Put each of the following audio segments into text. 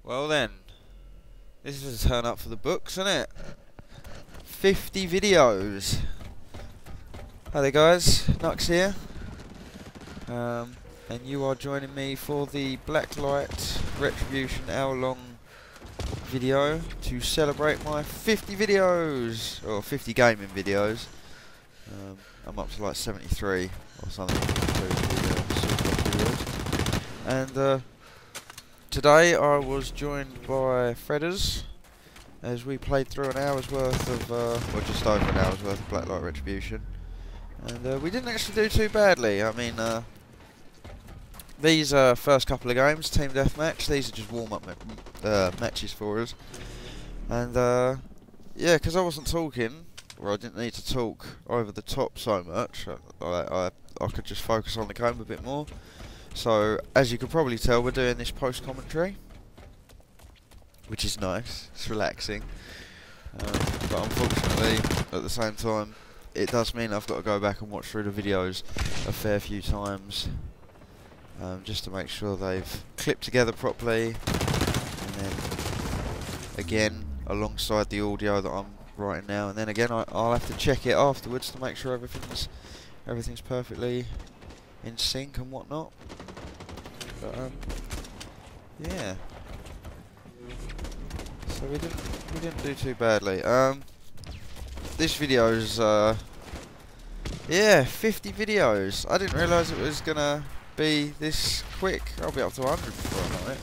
Well then, this is a turn up for the books, isn't it? 50 videos. Hi there guys, Knux here. And you are joining me for the Blacklight Retribution hour-long video to celebrate my 50 videos, or 50 gaming videos. I'm up to like 73 or something. And today I was joined by Fredders as we played through an hour's worth of, well, just over an hour's worth of Blacklight Retribution. And we didn't actually do too badly. I mean, these first couple of games, Team Deathmatch, these are just warm-up matches for us. And yeah, because I wasn't talking, or I didn't need to talk over the top so much, I could just focus on the game a bit more. So, as you can probably tell, we're doing this post-commentary, which is nice, it's relaxing. But unfortunately, at the same time, it does mean I've got to go back and watch through the videos a fair few times, just to make sure they've clipped together properly, and then again alongside the audio that I'm writing now, and then again I'll have to check it afterwards to make sure everything's perfectly in sync and whatnot. But yeah, so we didn't do too badly. This video is yeah, 50 videos. I didn't realise it was gonna be this quick. I'll be up to 100 before I know it.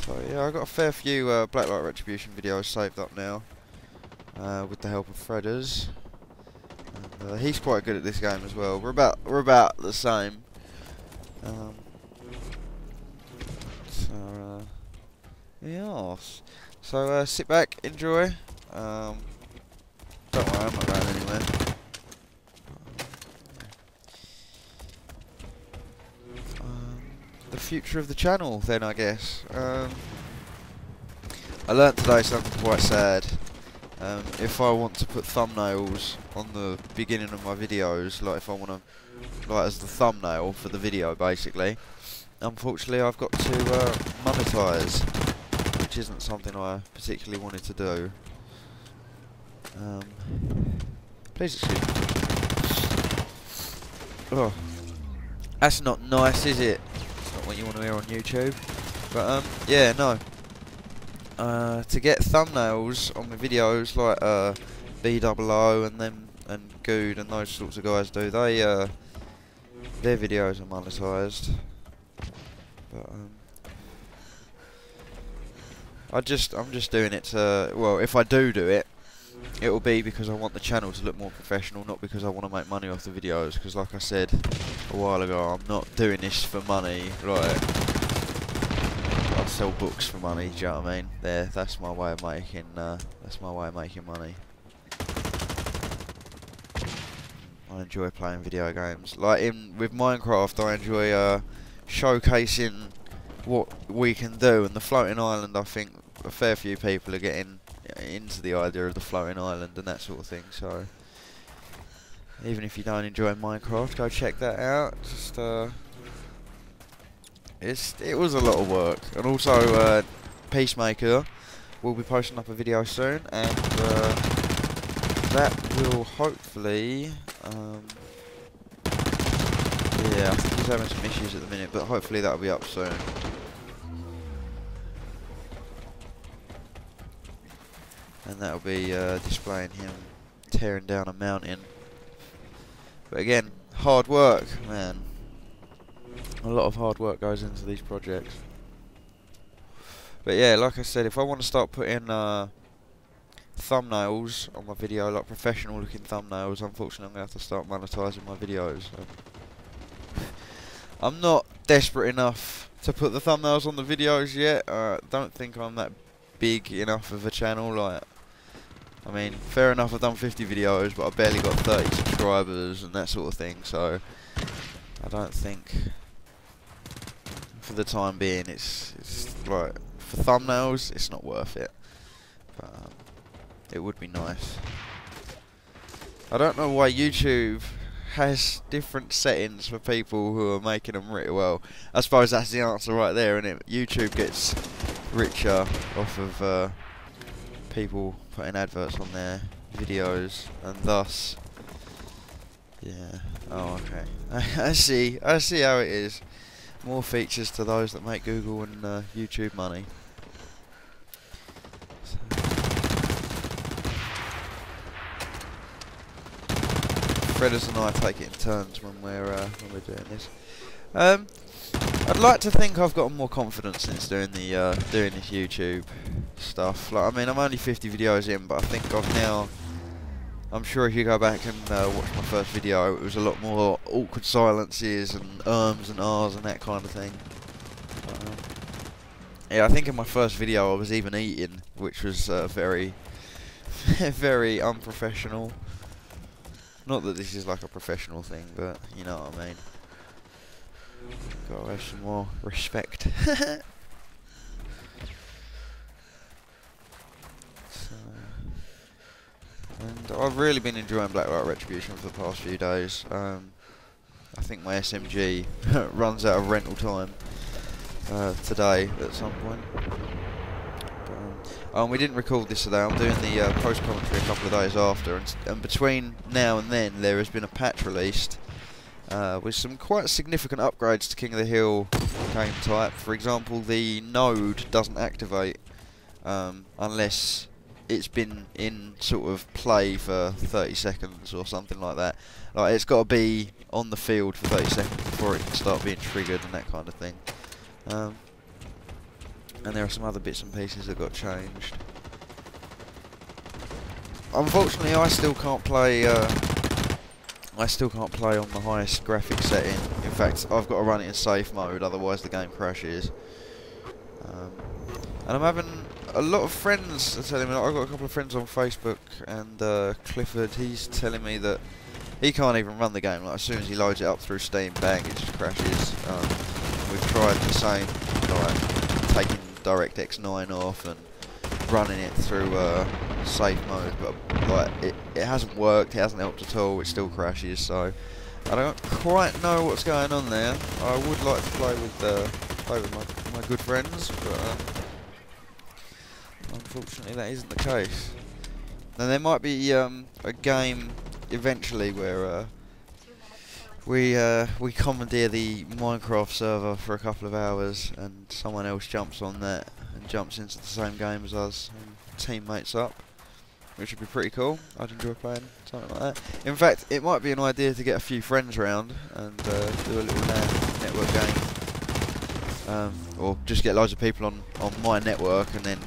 So yeah, I got a fair few Blacklight Retribution videos saved up now, with the help of Fredders. And he's quite good at this game as well. We're about the same. So yes. So sit back, enjoy. Don't worry, I'm not going anywhere. The future of the channel, then, I guess. I learnt today something quite sad. If I want to put thumbnails on the beginning of my videos, like if I want to, like as the thumbnail for the video, basically, unfortunately I've got to monetize, which isn't something I particularly wanted to do. Please excuse me. Oh, that's not nice, is it? It's not what you want to hear on YouTube. But yeah, no. To get thumbnails on my videos, like BOO and Good and those sorts of guys do, they their videos are monetized. But I'm just doing it to, well, if I do it, it will be because I want the channel to look more professional, not because I want to make money off the videos. Because, like I said a while ago, I'm not doing this for money. Like, I sell books for money. Do you know what I mean? That's my way of making. That's my way of making money. I enjoy playing video games. Like with Minecraft, I enjoy showcasing what we can do. And the floating island, I think a fair few people are getting into the idea of the floating island and that sort of thing. So even if you don't enjoy Minecraft, go check that out. Just it was a lot of work. And also Peacemaker will be posting up a video soon, and that will hopefully yeah, I think he's having some issues at the minute, but hopefully that'll be up soon. And that'll be displaying him tearing down a mountain. But again, hard work, man. A lot of hard work goes into these projects. But yeah, like I said, if I want to start putting thumbnails on my video, like professional looking thumbnails, unfortunately I'm going to have to start monetizing my videos. So. I'm not desperate enough to put the thumbnails on the videos yet. Don't think I'm that big enough of a channel. Like, I mean, fair enough, I've done 50 videos, but I've barely got 30 subscribers and that sort of thing, so I don't think, for the time being, it's like, for thumbnails, it's not worth it. But it would be nice. I don't know why YouTube has different settings for people who are making them really well. I suppose that's the answer right there, isn't it? YouTube gets richer off of people putting adverts on their videos, and thus, yeah. Oh, okay. I see how it is. More features to those that make Google and YouTube money. Fredders and I take it in turns when we're doing this. I'd like to think I've gotten more confidence since doing this YouTube stuff. Like, I mean, I'm only 50 videos in, but I think I'm sure if you go back and watch my first video, it was a lot more awkward silences and ums and ahs and that kind of thing. Yeah, I think in my first video I was even eating, which was very, very unprofessional. Not that this is like a professional thing, but you know what I mean. Gotta have some more respect. And I've really been enjoying Blacklight Retribution for the past few days. I think my SMG runs out of rental time today at some point. But, we didn't record this today. I'm doing the post-commentary a couple of days after, and between now and then there has been a patch released with some quite significant upgrades to King of the Hill game type. For example, the node doesn't activate unless it's been in sort of play for 30 seconds or something like that. Like, it's got to be on the field for 30 seconds before it can start being triggered and that kind of thing. And there are some other bits and pieces that got changed. Unfortunately, I still can't play on the highest graphics setting. In fact, I've got to run it in safe mode, otherwise the game crashes. And I'm having a lot of friends are telling me, like, I've got a couple of friends on Facebook, and Clifford, he's telling me that he can't even run the game. Like, as soon as he loads it up through Steam, bang, it just crashes. We've tried the same, like taking DirectX 9 off and running it through safe mode, but like it hasn't worked. It hasn't helped at all. It still crashes. So I don't quite know what's going on there. I would like to play with my good friends, but unfortunately that isn't the case. Now there might be a game eventually where we commandeer the Minecraft server for a couple of hours, and someone else jumps on that and jumps into the same game as us and teammates up, which would be pretty cool. I'd enjoy playing something like that. In fact, it might be an idea to get a few friends round and do a little network game, or just get loads of people on my network, and then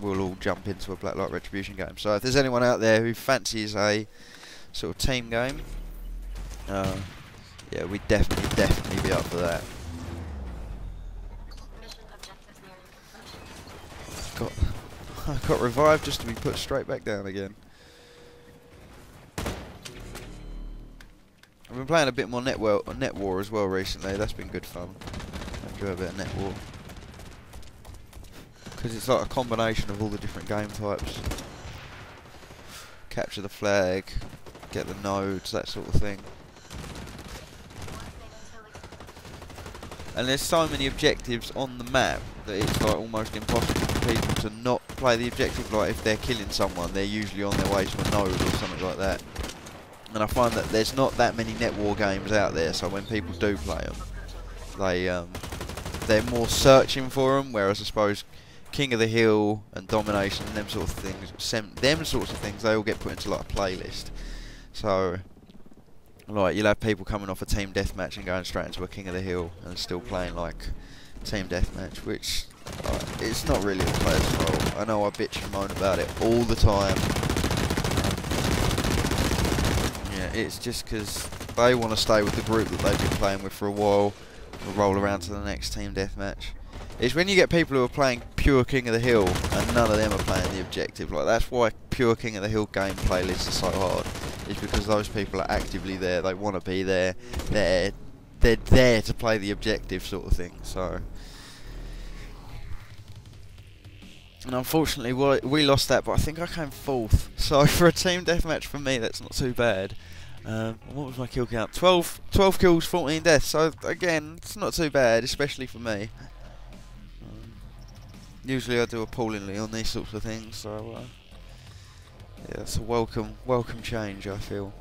we'll all jump into a Blacklight Retribution game. So if there's anyone out there who fancies a sort of team game, yeah, we'd definitely be up for that. I got revived just to be put straight back down again. I've been playing a bit more Net War as well recently. That's been good fun. I enjoy a bit of Net War, because it's like a combination of all the different game types. Capture the flag, get the nodes, that sort of thing. And there's so many objectives on the map that it's like almost impossible for people to not play the objective. Like, if they're killing someone, they're usually on their way to a node or something like that. And I find that there's not that many Net War games out there, so when people do play them, they're more searching for them. Whereas I suppose King of the Hill and Domination and them sorts of things, they all get put into like a playlist. So, like, you'll have people coming off a team deathmatch and going straight into a King of the Hill and still playing like team deathmatch, which it's not really the player's fault. I know I bitch and moan about it all the time. Yeah, it's just because they want to stay with the group that they've been playing with for a while, and roll around to the next team deathmatch. It's when you get people who are playing pure King of the Hill and none of them are playing the objective. Like, that's why pure King of the Hill game playlists are so hard. It's because those people are actively there. They want to be there. They're there to play the objective, sort of thing. So, and unfortunately, we lost that, but I think I came fourth. So for a team deathmatch, for me, that's not too bad. What was my kill count? 12 kills, 14 deaths. So again, it's not too bad, especially for me. Usually I do appallingly on these sorts of things, so yeah, it's a welcome change, I feel.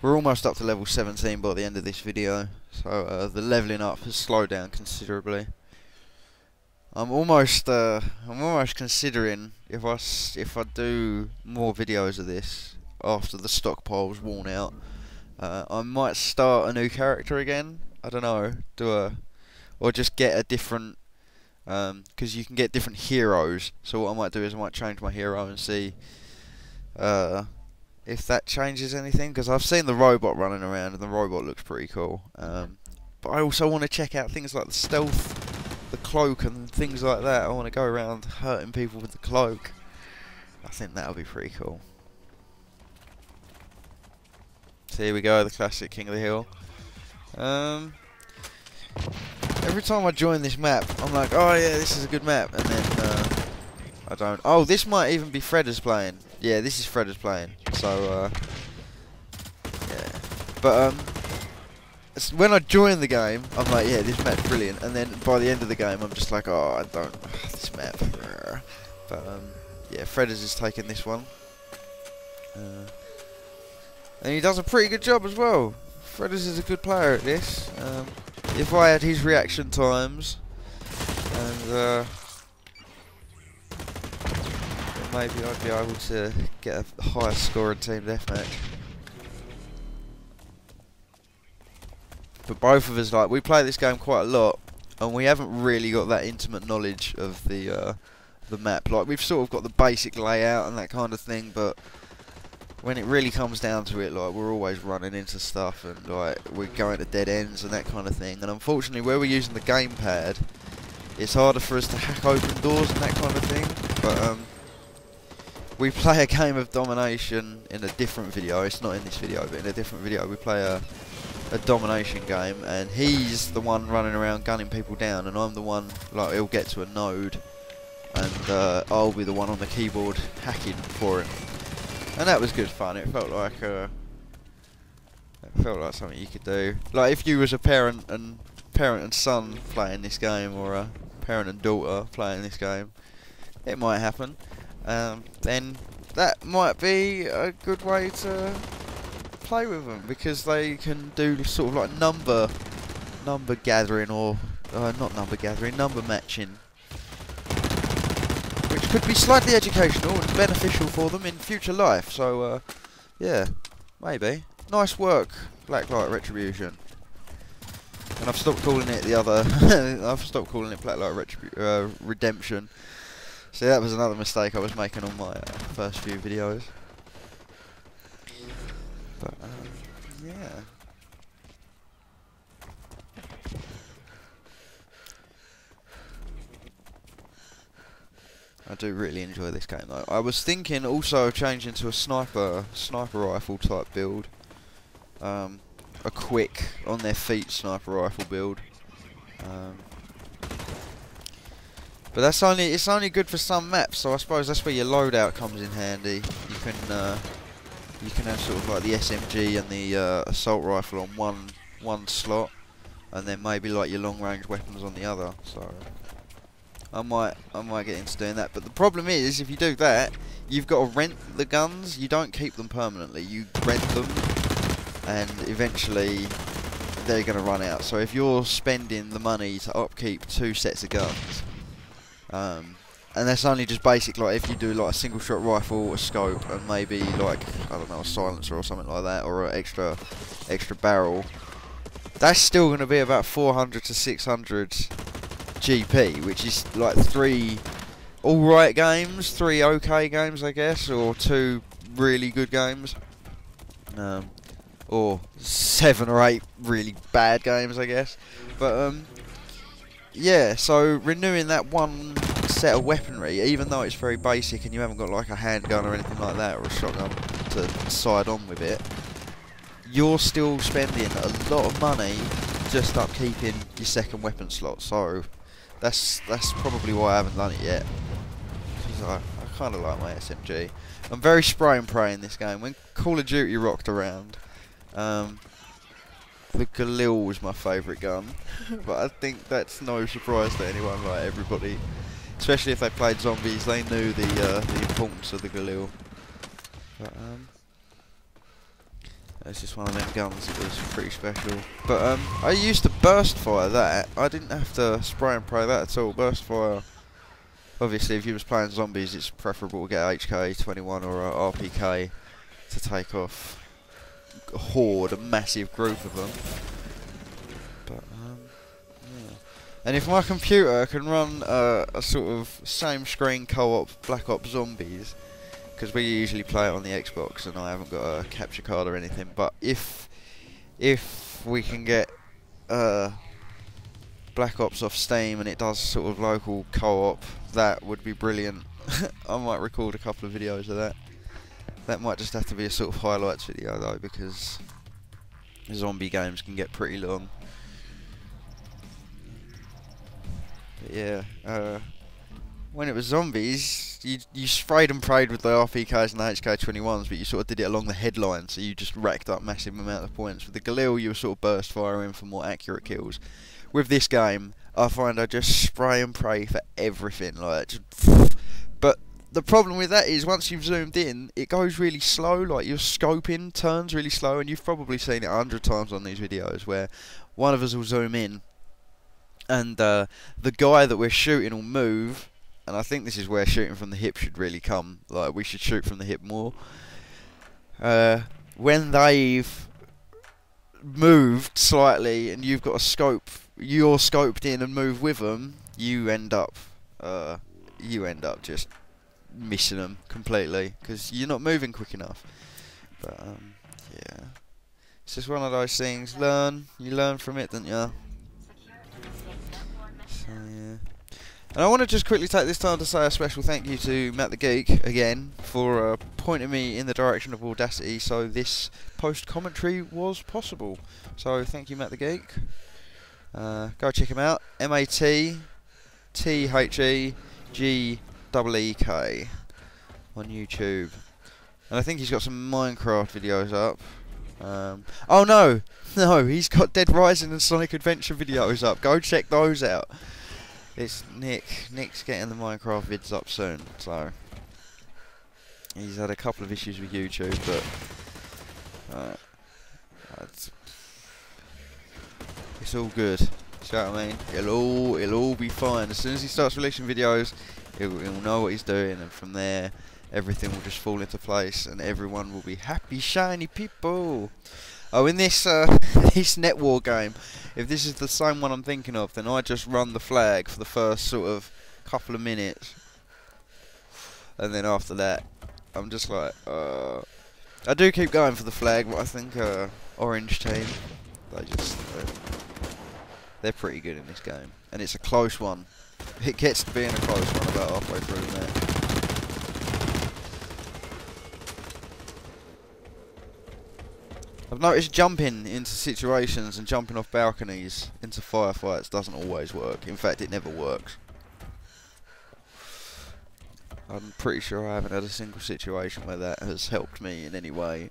We're almost up to level 17 by the end of this video, so the leveling up has slowed down considerably. I'm almost considering if I do more videos of this after the stockpile's worn out, I might start a new character again. I don't know, or just get a different, because you can get different heroes. So what I might do is I might change my hero and see if that changes anything. Because I've seen the robot running around and the robot looks pretty cool. But I also want to check out things like the stealth, the cloak and things like that. I want to go around hurting people with the cloak. I think that'll be pretty cool. So here we go, the classic King of the Hill. Every time I join this map, I'm like, oh yeah, this is a good map, and then I don't. Oh, this might even be Fredder's playing. Yeah, this is Fredder's playing. So yeah, but when I join the game, I'm like, yeah, this map's brilliant, and then by the end of the game, I'm just like, oh, I don't this map. But yeah, Fredder's is taking this one, and he does a pretty good job as well. Fredder's is a good player at this. If I had his reaction times, and then maybe I'd be able to get a higher score in Team Deathmatch. But both of us, like, we play this game quite a lot, and we haven't really got that intimate knowledge of the map. Like, we've sort of got the basic layout and that kind of thing, but when it really comes down to it, like, we're always running into stuff, and like, we're going to dead ends and that kind of thing. And unfortunately, where we're using the gamepad, it's harder for us to hack open doors and that kind of thing. But we play a game of domination in a different video. It's not in this video, but in a different video, we play a domination game, and he's the one running around gunning people down, and I'm the one, like, he'll get to a node, and I'll be the one on the keyboard hacking for him. And that was good fun. It felt like something you could do. Like if you was a parent and son playing this game, or a parent and daughter playing this game, it might happen. Then that might be a good way to play with them, because they can do sort of like number gathering, or not number gathering, number matching, which could be slightly educational and beneficial for them in future life. So yeah, maybe. Nice work, Blacklight Retribution. And I've stopped calling it the other. I've stopped calling it Blacklight Redemption. See, that was another mistake I was making on my first few videos. But yeah. I do really enjoy this game though. I was thinking also of changing to a sniper rifle type build. A quick on their feet sniper rifle build. But it's only good for some maps, so I suppose that's where your loadout comes in handy. You can have sort of like the SMG and the assault rifle on one slot, and then maybe like your long range weapons on the other. So I might get into doing that. But the problem is, if you do that, you've got to rent the guns. You don't keep them permanently. You rent them, and eventually they're going to run out. So if you're spending the money to upkeep 2 sets of guns, and that's only just basic, like if you do like a single shot rifle, a scope, and maybe like, I don't know, a silencer or something like that, or an extra barrel, that's still going to be about 400 to 600 GP, which is like 3 alright games, 3 okay games I guess, or 2 really good games, or 7 or 8 really bad games I guess. But yeah, so renewing that one set of weaponry, even though it's very basic and you haven't got like a handgun or anything like that, or a shotgun to side on with it, you're still spending a lot of money just upkeeping your second weapon slot. So that's probably why I haven't done it yet, because I kind of like my SMG. I'm very spray and pray in this game. When Call of Duty rocked around, the Galil was my favourite gun, but I think that's no surprise to anyone, like everybody. Especially if they played zombies, they knew the importance of the Galil. But it's just one of them guns that was pretty special. But I used to burst fire that. I didn't have to spray and pray that at all. Burst fire. Obviously, if you was playing zombies, it's preferable to get a HK21 or a RPK to take off a horde, a massive group of them. But yeah. And if my computer can run a sort of same screen co-op Black Ops Zombies, because we usually play it on the Xbox and I haven't got a capture card or anything, but if we can get Black Ops off Steam and it does sort of local co-op, that would be brilliant. I might record a couple of videos of that. That might just have to be a sort of highlights video though, because zombie games can get pretty long. But yeah, when it was zombies, you sprayed and prayed with the RPKs and the HK21s, but you sort of did it along the headline, so you just racked up massive amount of points. With the Galil, you were sort of burst firing for more accurate kills. With this game, I find I just spray and pray for everything, like just but the problem with that is once you've zoomed in, it goes really slow, like your scoping turns really slow, and you've probably seen it 100 times on these videos where one of us will zoom in and the guy that we're shooting will move, and I think this is where shooting from the hip should really come, like we should shoot from the hip more. When they've moved slightly and you've got a scope, you're scoped in and move with them, you end up just missing them completely because you're not moving quick enough. But yeah, it's just one of those things. You learn from it, don't you? So yeah. And I want to just quickly take this time to say a special thank you to Matt the Geek again for pointing me in the direction of Audacity, so this post commentary was possible. So thank you, Matt the Geek. Go check him out. MATTHEGEEK on YouTube, and I think he's got some Minecraft videos up. Oh no, he's got Dead Rising and Sonic Adventure videos up. Go check those out. It's Nick's getting the Minecraft vids up soon, so he's had a couple of issues with YouTube, but it's all good. See what I mean? It'll all be fine. As soon as he starts releasing videos, he'll know what he's doing, and from there, everything will just fall into place, and everyone will be happy, shiny people. Oh, in this this Net War game, if this is the same one I'm thinking of, then I just run the flag for the first sort of couple of minutes, and then after that, I'm just like, I do keep going for the flag, but I think Orange team, they're pretty good in this game, and it's a close one. It gets to being a close one about halfway through there. I've noticed jumping into situations and jumping off balconies into firefights doesn't always work. In fact, it never works. I'm pretty sure I haven't had a single situation where that has helped me in any way.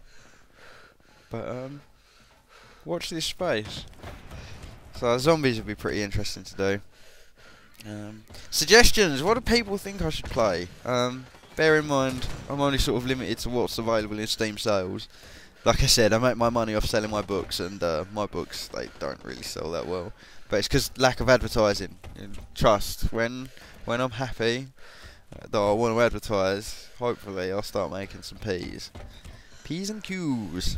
But, watch this space. So, zombies would be pretty interesting to do. Suggestions! What do people think I should play? Bear in mind, I'm only sort of limited to what's available in Steam sales. Like I said, I make my money off selling my books, and my books, they don't really sell that well. But it's because lack of advertising. Trust, when I'm happy that I want to advertise, hopefully I'll start making some P's. P's and Q's.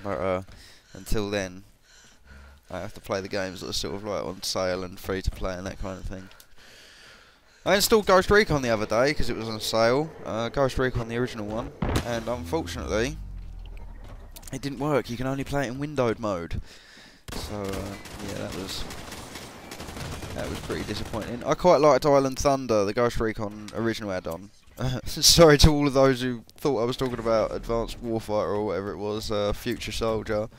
But until then, I have to play the games that are sort of like on sale and free to play and that kind of thing. I installed Ghost Recon the other day because it was on sale. Ghost Recon, the original one, and unfortunately, it didn't work. You can only play it in windowed mode. So yeah, that was pretty disappointing. I quite liked Island Thunder, the Ghost Recon original add-on. Sorry to all of those who thought I was talking about Advanced Warfighter or whatever it was, Future Soldier.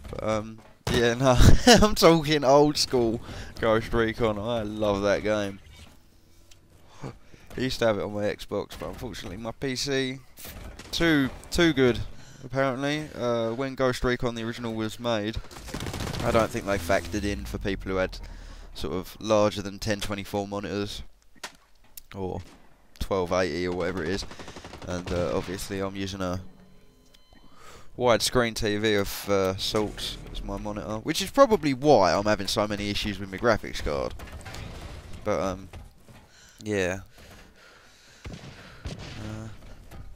But yeah, no, I'm talking old school Ghost Recon. I love that game. I used to have it on my Xbox, but unfortunately my PC too good. Apparently, when Ghost Recon the original was made, I don't think they factored in for people who had sort of larger than 1024 monitors or 1280 or whatever it is, and obviously I'm using a widescreen TV of Salt as my monitor, which is probably why I'm having so many issues with my graphics card. But yeah.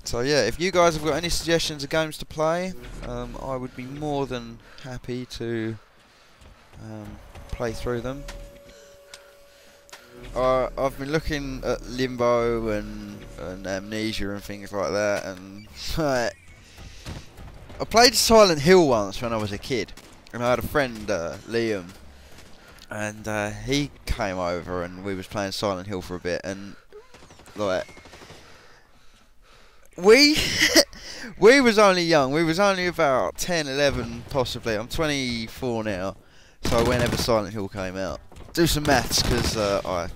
So yeah, if you guys have got any suggestions of games to play, I would be more than happy to play through them. I've been looking at Limbo and Amnesia and things like that, and I played Silent Hill once when I was a kid, and I had a friend, Liam, and he came over and we was playing Silent Hill for a bit, and like we was only young. We was only about 10, 11 possibly. I'm 24 now, so whenever Silent Hill came out, do some maths because I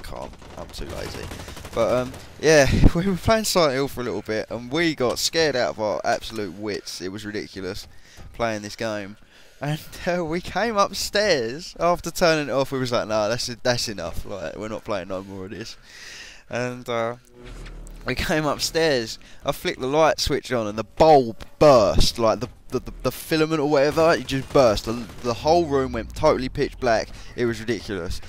can't. I'm too lazy. But yeah, we were playing Silent Hill for a little bit, and we got scared out of our absolute wits. It was ridiculous playing this game, and we came upstairs after turning it off. We was like, "No, that's enough. Like, we're not playing no more of this." And we came upstairs. I flicked the light switch on, and the bulb burst. Like the filament or whatever, it just burst. The whole room went totally pitch black. It was ridiculous.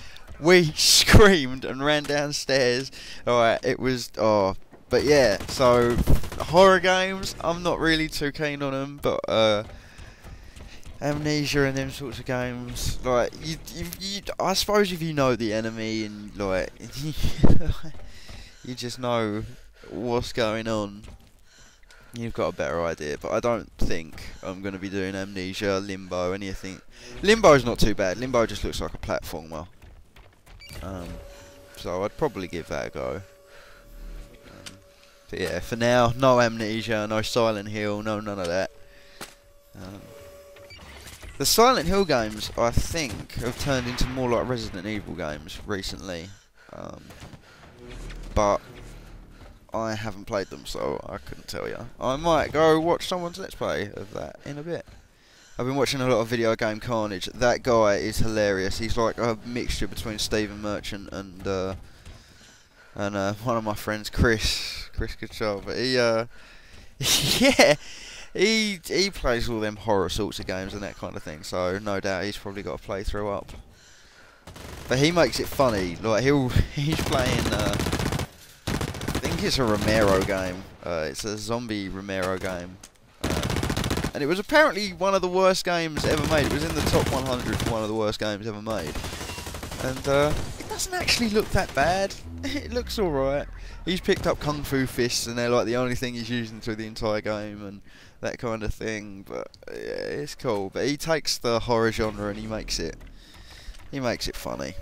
We screamed and ran downstairs. Alright, it was, but yeah, so horror games, I'm not really too keen on them, but Amnesia and them sorts of games, like, I suppose if you know the enemy and like, you just know what's going on, you've got a better idea. But I don't think I'm going to be doing Amnesia, Limbo, anything. Limbo's not too bad. Limbo just looks like a platformer. So I'd probably give that a go. But yeah, for now, no Amnesia, no Silent Hill, no none of that. The Silent Hill games, I think, have turned into more like Resident Evil games recently. But I haven't played them, so I couldn't tell you. I might go watch someone's Let's Play of that in a bit. I've been watching a lot of Video Game Carnage. That guy is hilarious. He's like a mixture between Stephen Merchant and one of my friends, Chris Control. But he, yeah, he plays all them horror sorts of games and that kind of thing. So no doubt he's probably got a playthrough up. But he makes it funny. Like he's playing. I think it's a Romero game. It's a zombie Romero game. And it was apparently one of the worst games ever made. It was in the top 100 for one of the worst games ever made. And it doesn't actually look that bad. It looks alright. He's picked up Kung Fu fists, and they're like the only thing he's using through the entire game, and that kind of thing. But yeah, it's cool. But he takes the horror genre and he makes it funny.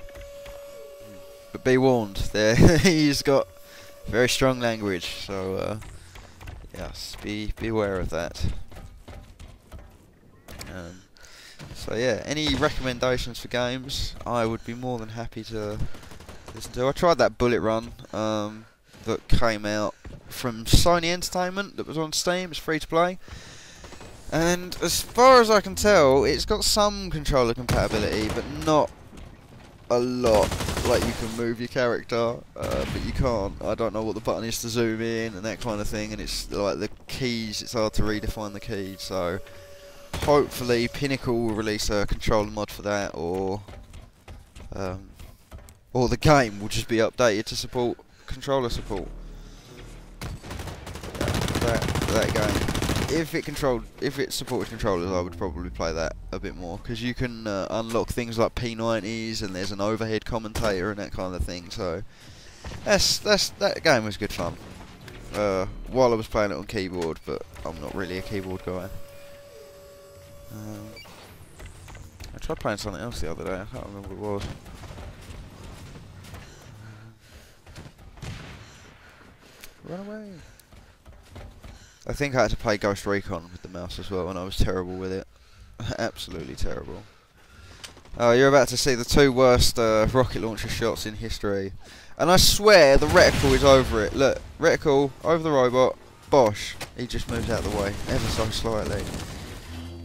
But be warned, he's got very strong language. So yes, beware of that. So yeah, any recommendations for games, I would be more than happy to listen to. I tried that Bullet Run that came out from Sony Entertainment that was on Steam. It's free to play, and as far as I can tell, it's got some controller compatibility, but not a lot. Like, you can move your character, but you can't. I don't know what the button is to zoom in and that kind of thing, and it's like the keys, it's hard to redefine the keys. So hopefully Pinnacle will release a controller mod for that, or the game will just be updated to support controller support. That game, if it supported controllers, I would probably play that a bit more, because you can unlock things like P90s, and there's an overhead commentator and that kind of thing. So that game was good fun. While I was playing it on keyboard, but I'm not really a keyboard guy. I tried playing something else the other day. I can't remember what it was. Run away. I think I had to play Ghost Recon with the mouse as well, and I was terrible with it. Absolutely terrible. Oh, you're about to see the 2 worst rocket launcher shots in history. And I swear the reticle is over it. Look, reticle over the robot. Bosh. He just moves out of the way, ever so slightly.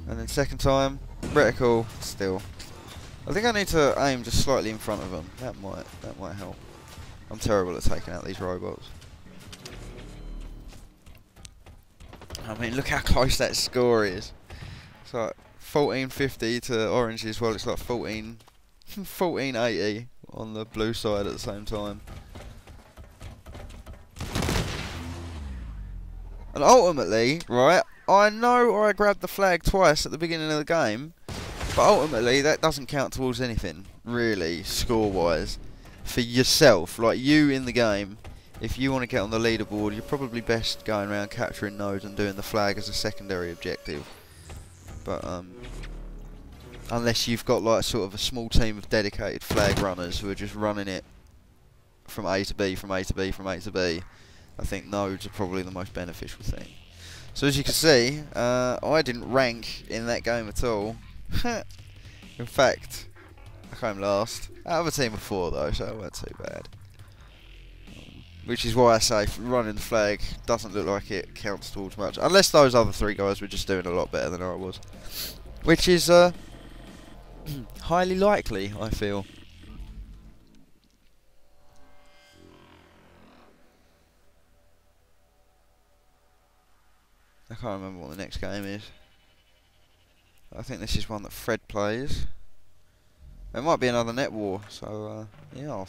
And then second time, reticle, still. I think I need to aim just slightly in front of them. That might help. I'm terrible at taking out these robots. I mean, look how close that score is. It's like 1450 to oranges. Well, it's like 1480 on the blue side at the same time. And ultimately, right, I know I grabbed the flag twice at the beginning of the game, but ultimately that doesn't count towards anything, really, score-wise. For yourself, like you in the game, if you want to get on the leaderboard, you're probably best going around capturing nodes and doing the flag as a secondary objective. But unless you've got like sort of a small team of dedicated flag runners who are just running it from A to B, from A to B, from A to B, I think nodes are probably the most beneficial thing. So as you can see, I didn't rank in that game at all. In fact, I came last. I have a team of 4 though, so it wasn't too bad. Which is why I say running the flag doesn't look like it counts towards much. Unless those other 3 guys were just doing a lot better than I was. Which is highly likely, I feel. I can't remember what the next game is. I think this is one that Fred plays. It might be another net war, so yeah.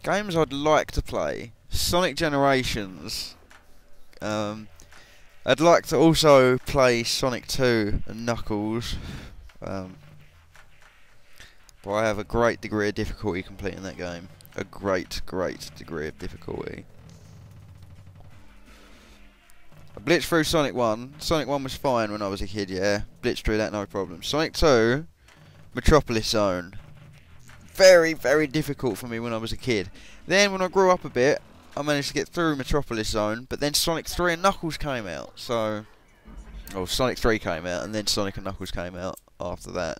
Games I'd like to play: Sonic Generations. I'd like to also play Sonic 2 and Knuckles. But I have a great degree of difficulty completing that game. A great degree of difficulty. I blitzed through Sonic 1. Sonic 1 was fine when I was a kid, yeah. Blitzed through that, no problem. Sonic 2, Metropolis Zone. Very difficult for me when I was a kid. Then when I grew up a bit, I managed to get through Metropolis Zone, but then Sonic 3 and Knuckles came out, so... Well, Sonic 3 came out, and then Sonic and Knuckles came out after that.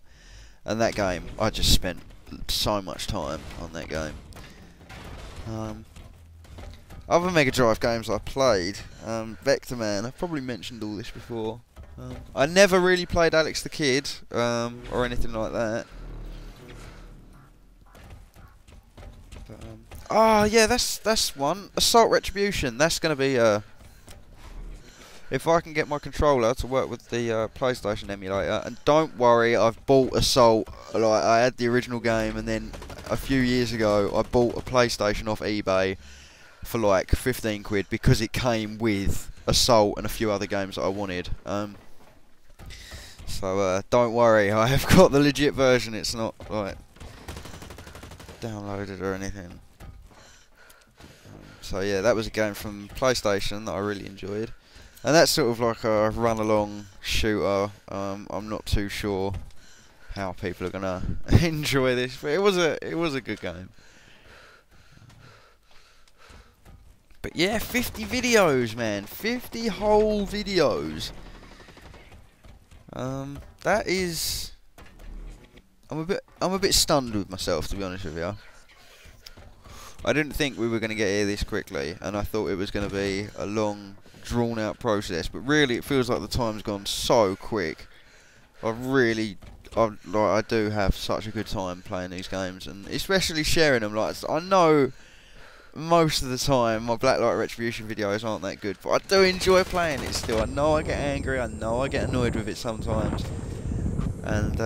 And that game, I just spent so much time on that game. Other Mega Drive games I played, Vector Man, I've probably mentioned all this before. I never really played Alex the Kid, or anything like that. But, oh yeah, that's one. Assault Retribution, that's going to be, if I can get my controller to work with the PlayStation emulator, and don't worry, I've bought Assault. Like, I had the original game, and then a few years ago I bought a PlayStation off eBay for like 15 quid because it came with Assault and a few other games that I wanted. So don't worry, I have got the legit version. It's not like downloaded or anything. So yeah, that was a game from PlayStation that I really enjoyed. And that's sort of like a run-along shooter. I'm not too sure how people are gonna enjoy this, but it was a good game. But yeah, 50 videos, man, 50 whole videos. That is, I'm a bit stunned with myself, to be honest with you. I didn't think we were going to get here this quickly, and I thought it was going to be a long, drawn-out process. But really, it feels like the time's gone so quick. I do have such a good time playing these games, and especially sharing them. Like, I know most of the time my Blacklight Retribution videos aren't that good, but I do enjoy playing it still. I know I get angry, I know I get annoyed with it sometimes. And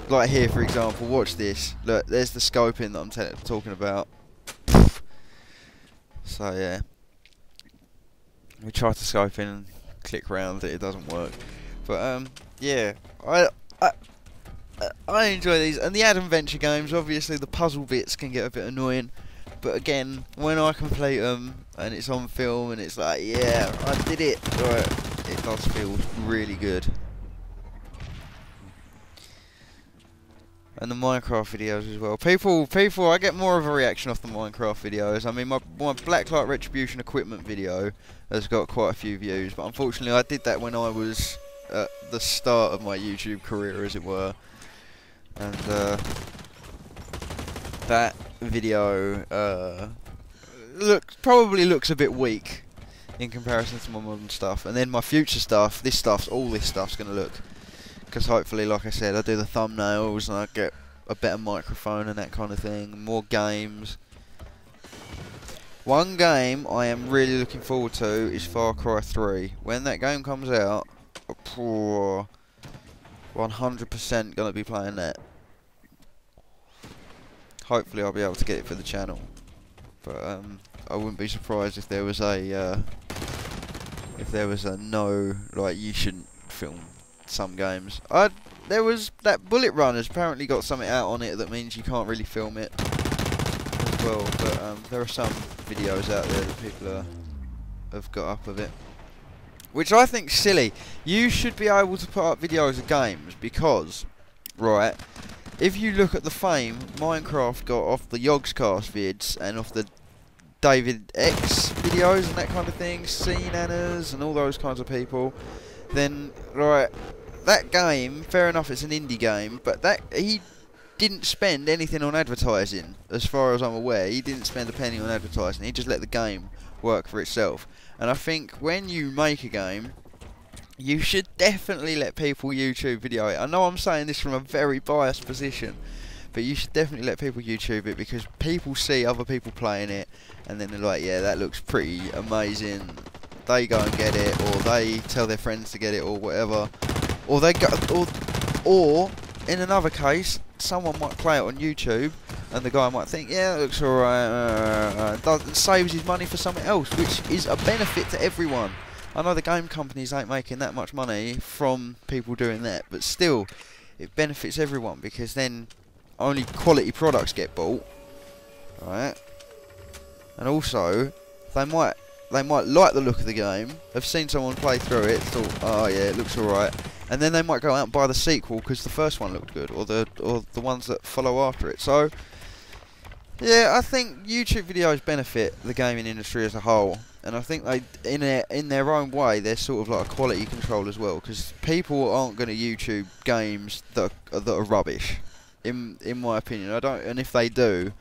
like here, for example, watch this. Look, there's the scoping that I'm talking about. So yeah, we try to scope in and click round it doesn't work. But yeah, I enjoy these, and the Adam Venture games. Obviously, the puzzle bits can get a bit annoying, but again, when I complete them and it's on film and it's like, yeah, I did it. Right, it does feel really good. And the Minecraft videos as well. People, I get more of a reaction off the Minecraft videos. I mean, my Blacklight Retribution equipment video has got quite a few views, but unfortunately I did that when I was at the start of my YouTube career, as it were. And that video probably looks a bit weak in comparison to my modern stuff. And then my future stuff, all this stuff's going to look, because hopefully, like I said, I do the thumbnails and I get a better microphone and that kind of thing, more games. One game I am really looking forward to is Far Cry 3. When that game comes out, 100% going to be playing that. Hopefully I'll be able to get it for the channel. But I wouldn't be surprised if there was a no, like, you shouldn't film some games. There was that Bullet Runner's apparently got something out on it that means you can't really film it as well. But there are some videos out there that people have got up of it, which I think's silly. You should be able to put up videos of games because, right, if you look at the fame Minecraft got off the Yogscast vids and off the David X videos and that kind of thing, C-Nanners and all those kinds of people, then, right, that game, fair enough, it's an indie game, but he didn't spend anything on advertising, as far as I'm aware. He didn't spend a penny on advertising. He just let the game work for itself. And I think when you make a game, you should definitely let people YouTube video it. I know I'm saying this from a very biased position, but you should definitely let people YouTube it, because people see other people playing it and then they're like, yeah, that looks pretty amazing. They go and get it, or they tell their friends to get it, or whatever. Or they go, or in another case, someone might play it on YouTube and the guy might think, yeah, it looks alright, saves his money for something else, which is a benefit to everyone. I know the game companies ain't making that much money from people doing that, but still, it benefits everyone, because then only quality products get bought, right? And also, they might like the look of the game, have seen someone play through it, thought, oh yeah, it looks alright, and then they might go out and buy the sequel because the first one looked good, or the ones that follow after it. So, yeah, I think YouTube videos benefit the gaming industry as a whole, and I think they, in their own way, they're sort of like a quality control as well, because people aren't going to YouTube games that are rubbish, in my opinion. And if they do,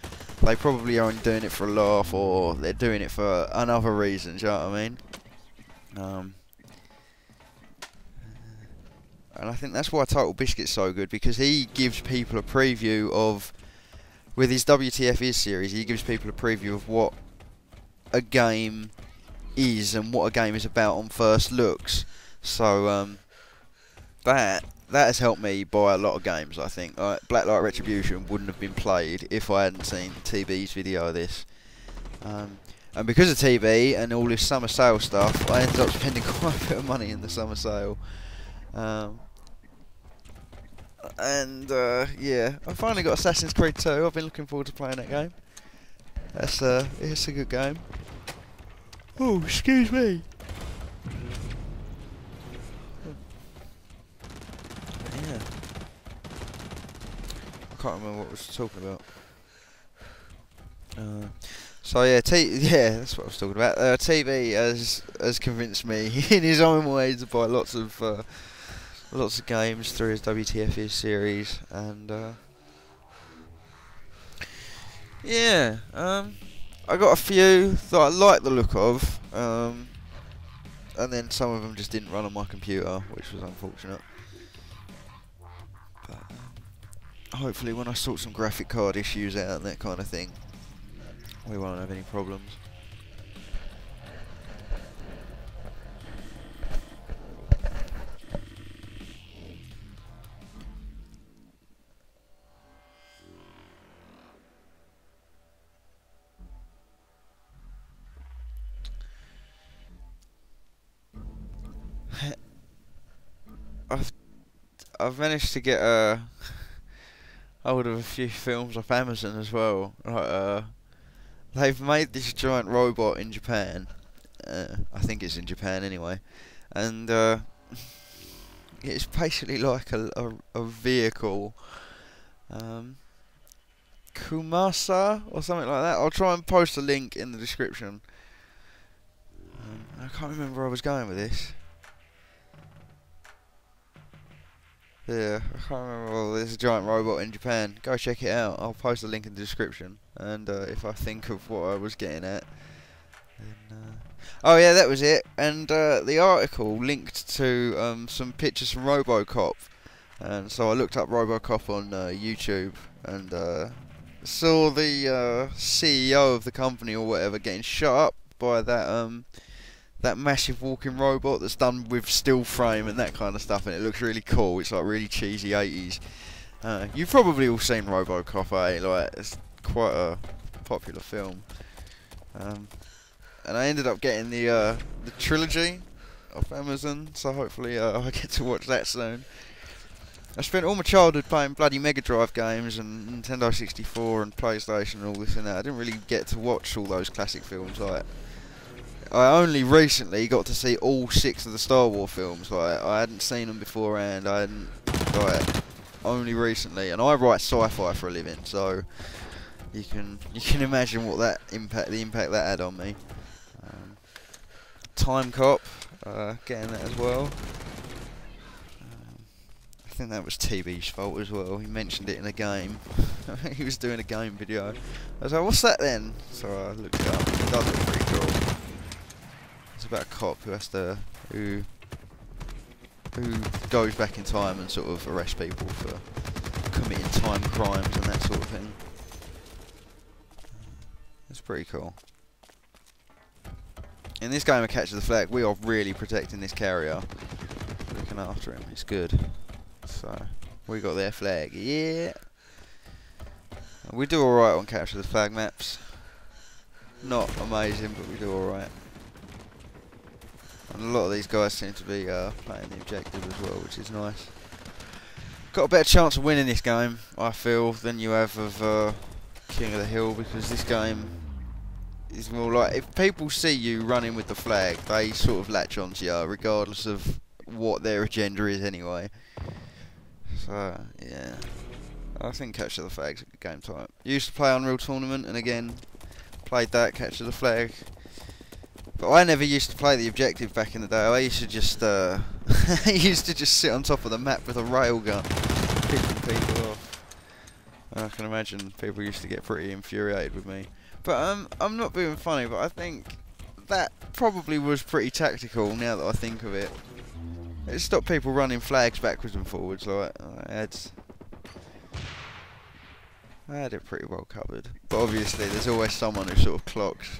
they probably aren't doing it for a laugh, or they're doing it for another reason. Do you know what I mean? And I think that's why Total Biscuit's so good, because he gives people a preview of, with his WTF is series, he gives people a preview of what a game is and what a game is about on first looks. So that has helped me buy a lot of games, I think. Blacklight Retribution wouldn't have been played if I hadn't seen TB's video of this. And because of TB and all this summer sale stuff, I ended up spending quite a bit of money in the summer sale. Yeah, I finally got Assassin's Creed 2. I've been looking forward to playing that game. It's a good game. Oh, excuse me. Yeah. I can't remember what I was talking about. So yeah, that's what I was talking about. TV has convinced me in his own way to buy lots of games through his WTF series, and yeah, I got a few that I like the look of, and then some of them just didn't run on my computer, which was unfortunate. But hopefully, when I sort some graphic card issues out and that kind of thing, we won't have any problems. I've managed to get hold of a few films off Amazon as well. They've made this giant robot in Japan. I think it's in Japan anyway, and it's basically like a vehicle, Kumasa or something like that. I'll try and post a link in the description. I can't remember where I was going with this. Yeah, I can't remember. Well, there's a giant robot in Japan. Go check it out. I'll post a link in the description. And if I think of what I was getting at, then oh yeah, that was it. And the article linked to some pictures from RoboCop. And so I looked up RoboCop on YouTube and saw the CEO of the company or whatever getting shot up by that massive walking robot that's done with steel frame and that kind of stuff, and it looks really cool. It's like really cheesy 80s. You've probably all seen RoboCop, eh? Like, it's quite a popular film. And I ended up getting the trilogy off Amazon, so hopefully I get to watch that soon. I spent all my childhood playing bloody Mega Drive games and Nintendo 64 and PlayStation and all this and that. I didn't really get to watch all those classic films. Like, I only recently got to see all 6 of the Star Wars films. Like, I hadn't seen them beforehand. I hadn't, like, only recently. And I write sci-fi for a living, so you can imagine what the impact that had on me. Time Cop, getting that as well. I think that was TB's fault as well. He mentioned it in a game. He was doing a game video. I was like, what's that then? So I looked it up. It does look pretty cool. It's about a cop who goes back in time and sort of arrests people for committing time crimes and that sort of thing. It's pretty cool. In this game of Capture the Flag, we are really protecting this carrier. Looking after him. It's good. So, we got their flag, yeah. We do alright on Capture the Flag maps. Not amazing, but we do alright. And a lot of these guys seem to be playing the objective as well, which is nice. Got a better chance of winning this game, I feel, than you have of King of the Hill, because this game is more like, if people see you running with the flag, they sort of latch onto you, regardless of what their agenda is anyway. So, yeah. I think Capture the Flag's a good game type. Used to play Unreal Tournament, and again, played that, Capture the Flag. But I never used to play the objective back in the day. I used to just, sit on top of the map with a railgun, picking people off. I can imagine people used to get pretty infuriated with me. But I'm not being funny, but I think that probably was pretty tactical now that I think of it. It stopped people running flags backwards and forwards. Like, I had it pretty well covered. But obviously there's always someone who sort of clocks.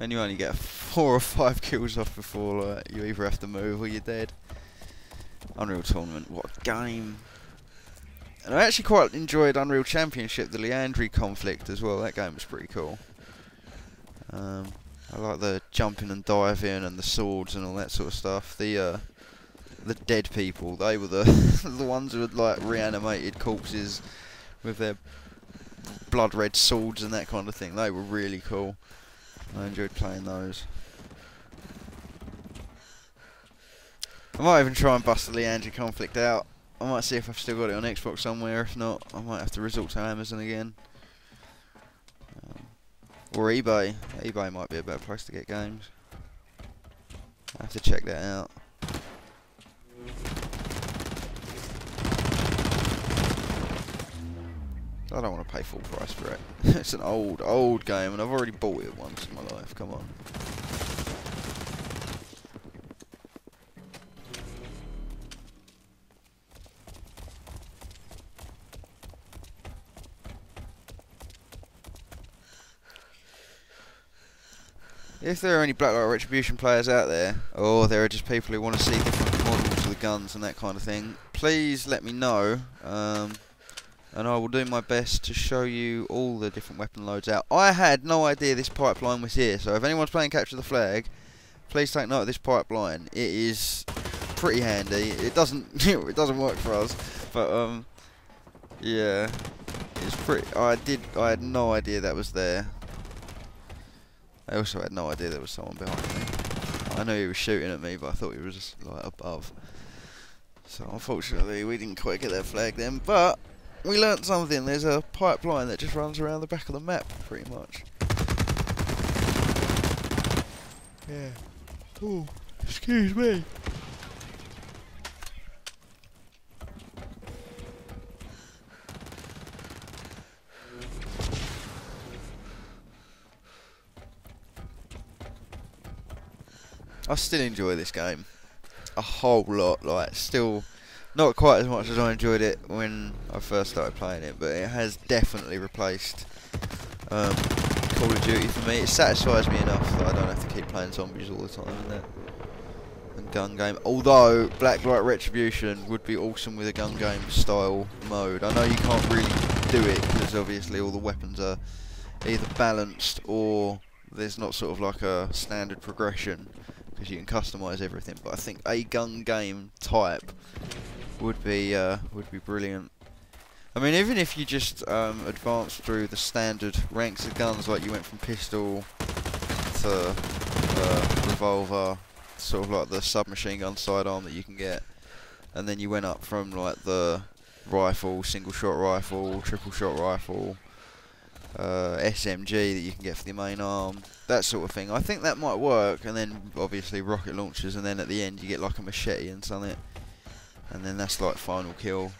And you only get 4 or 5 kills off before like, you either have to move or you're dead. Unreal Tournament, what a game. And I actually quite enjoyed Unreal Championship, the Leandri conflict as well. That game was pretty cool. I like the jumping and diving and the swords and all that sort of stuff. The dead people, they were the the ones who had like reanimated corpses with their blood red swords and that kind of thing. They were really cool. I enjoyed playing those. I might even try and bust the Leandri conflict out. I might see if I've still got it on Xbox somewhere. If not, I might have to resort to Amazon again. Or eBay. eBay might be a better place to get games. I have to check that out. I don't want to pay full price for it. It's an old game and I've already bought it once in my life, come on. If there are any Blacklight Retribution players out there, or there are just people who want to see different models of the guns and that kind of thing, please let me know, and I will do my best to show you all the different weapon loads out. I had no idea this pipeline was here, so if anyone's playing Capture the Flag, please take note of this pipeline. It is pretty handy. It doesn't it doesn't work for us, but yeah, it's pretty. I had no idea that was there. I also had no idea there was someone behind me. I knew he was shooting at me, but I thought he was just like above. So unfortunately we didn't quite get that flag then, but we learnt something. There's a pipeline that just runs around the back of the map, pretty much. Yeah. Oh, excuse me. I still enjoy this game a whole lot. Like, still not quite as much as I enjoyed it when I first started playing it, but it has definitely replaced Call of Duty for me. It satisfies me enough that I don't have to keep playing zombies all the time and gun game. Although Blacklight Retribution would be awesome with a gun game style mode. I know you can't really do it because obviously all the weapons are either balanced or there's not sort of like a standard progression, because you can customise everything. But I think a gun game type would be brilliant. I mean, even if you just advanced through the standard ranks of guns, like you went from pistol to revolver, sort of like the submachine gun sidearm that you can get, and then you went up from like the rifle, single shot rifle, triple shot rifle, SMG that you can get for the main arm, that sort of thing. I think that might work, and then obviously rocket launchers, and then at the end you get like a machete and something, and then that's like final kill.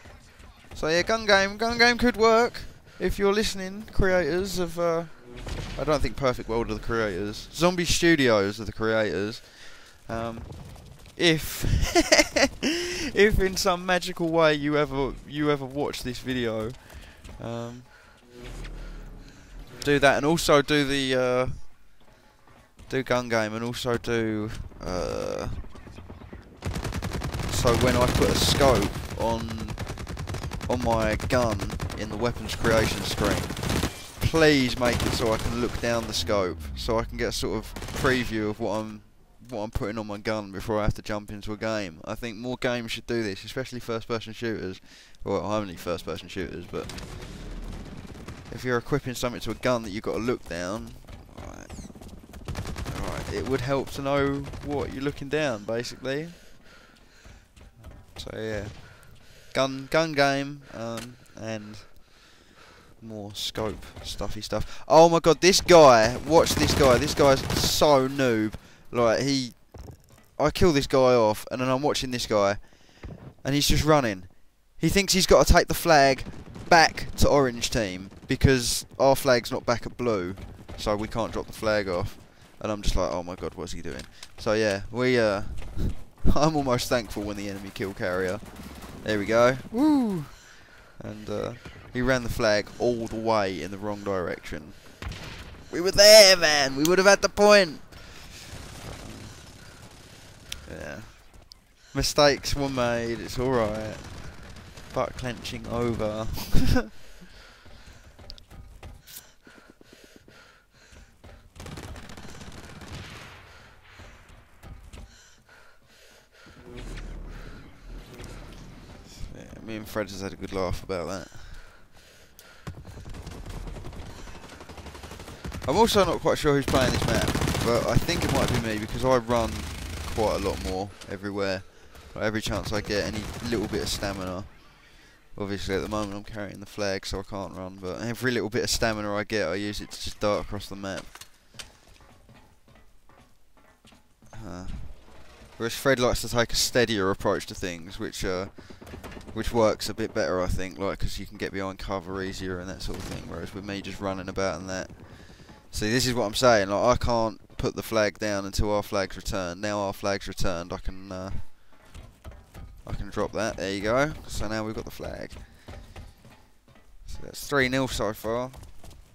So yeah, gun game could work if you're listening, creators of I don't think Perfect World are the creators. Zombie Studios are the creators. If if in some magical way you ever watch this video, do that, and also do the do gun game, and also do so when I put a scope on my gun in the weapons creation screen, please make it so I can look down the scope, so I can get a sort of preview of what I'm putting on my gun before I have to jump into a game. I think more games should do this, especially first-person shooters. Well, only first-person shooters, but if you're equipping something to a gun that you've got to look down, right, it would help to know what you're looking down, basically. So yeah, gun game, and more scope stuffy stuff. Oh my god, this guy! Watch this guy. This guy's so noob. Like, I kill this guy off, and then I'm watching this guy, and he's just running. He thinks he's got to take the flag back to orange team because our flag's not back at blue, so we can't drop the flag off. And I'm just like, oh my god, what's he doing? So yeah, I'm almost thankful when the enemy kill carrier. There we go. Woo! And he ran the flag all the way in the wrong direction. We were there, man. We would have had the point. Yeah. Mistakes were made. It's all right. Butt clenching over. Me and Fred has had a good laugh about that. I'm also not quite sure who's playing this map, but I think it might be me because I run quite a lot more everywhere. Like every chance I get, any little bit of stamina. Obviously at the moment I'm carrying the flag, so I can't run, but every little bit of stamina I get, I use it to just dart across the map. Whereas Fred likes to take a steadier approach to things, which works a bit better, I think, like, because you can get behind cover easier and that sort of thing, whereas with me just running about and that. See, this is what I'm saying, like, I can't put the flag down until our flag's returned. Now our flag's returned, I can drop that, there you go. So now we've got the flag. So that's 3-0 so far,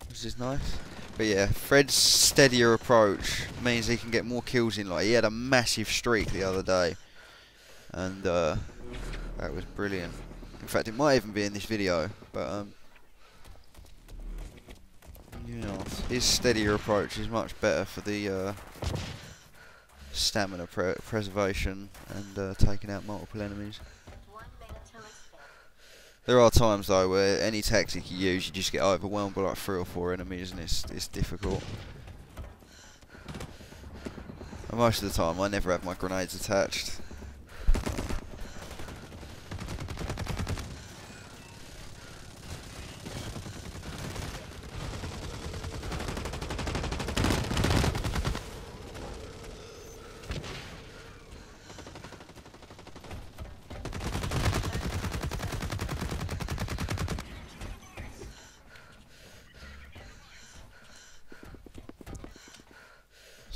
which is nice. But yeah, Fred's steadier approach means he can get more kills in. Like, he had a massive streak the other day, and that was brilliant. In fact, it might even be in this video, but you know, his steadier approach is much better for the stamina preservation and taking out multiple enemies. There are times though where any tactic you use, you just get overwhelmed by like 3 or 4 enemies, and it's difficult. And most of the time, I never have my grenades attached.